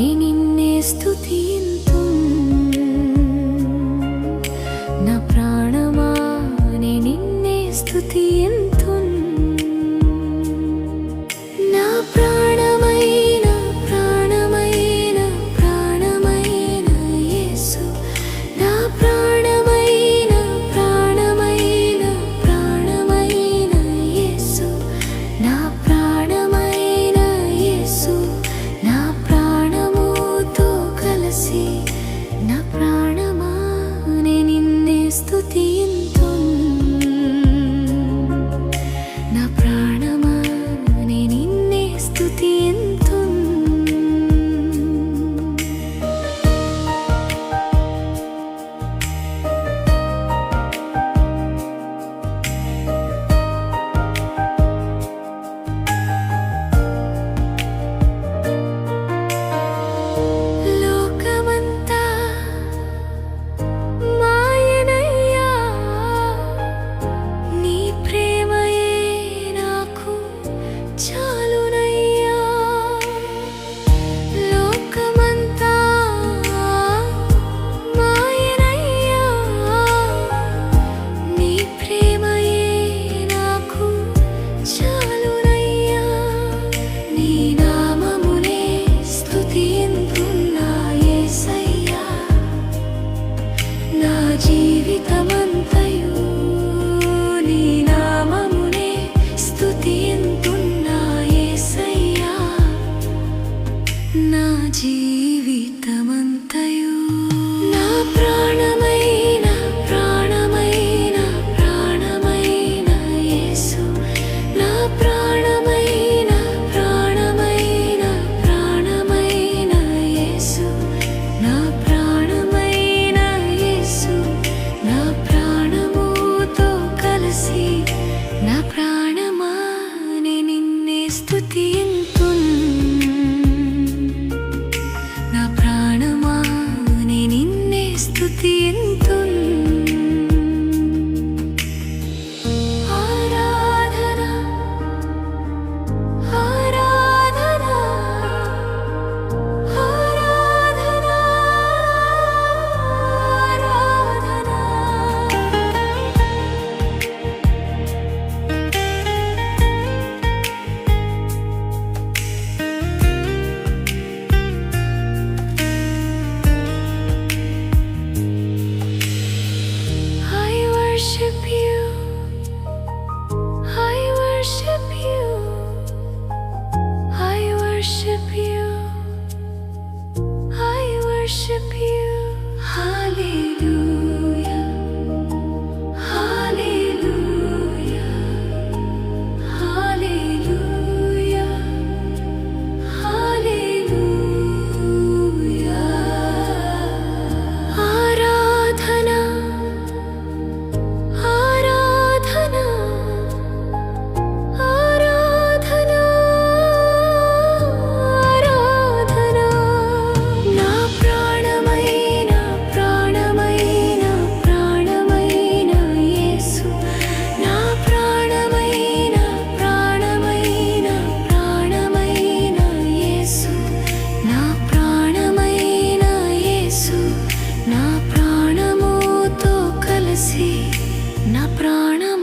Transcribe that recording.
నే నిన్నే స్తుతింతున్ నా ప్రాణమా నే నిన్నే స్తుతింతున్ నా ప్రాణమైన ప్రాణమైన ప్రాణమైన యేసు నా ప్రాణమైన ప్రాణమైన ప్రాణమైన యేసు నా ప్రాణమైన యేసు నా ప్రాణముతో కలిసి నా ప్రాణమా నే నిన్నే స్తుతింతున్ నా ప్రాణమా నే నిన్నే స్తుతింతున్ లోకమంతా మాయనయ్యా నీ ప్రేమయే నాకు చాలునయ్యా లోకమంతా మాయనయ్యా నీ ప్రేమయే నాకు చాలునయ్యా నీ నామమునే స్తుతింతున్నా యేసయ్యా నా జీవితమంతయు నీ నామమునే స్తుతింతున్నా యేసయ్యా నా జీవితమంతయు నా ప్రాణమైన ప్రాణమైన ప్రాణమైన యేసు నా ప్రాణమైన ప్రాణమైన ప్రాణమైన యేసు నా ప్రాణమైన యేసు నా ప్రాణముతో కలిసి నా ప్రాణమా నే నిన్నే స్తుతింతున్ నా ప్రాణమా నే నిన్నే స్తుతింతున్ ఆరాధన ఆరాధన ఆరాధన ఆరాధన I worship you. I worship you. I worship you. I worship you. Hallelujah. Hallelujah. Hallelujah. Hallelujah. ఆరాధన ఆరాధన ఆరాధన ఆరాధన నా ప్రాణమైన ప్రాణమైన ప్రాణమైన యేసు నా ప్రాణమైన ప్రాణమైన ప్రాణమైన యేసు నా ప్రాణమైన యేసు నా ప్రాణముతో కలిసి నా ప్రాణమా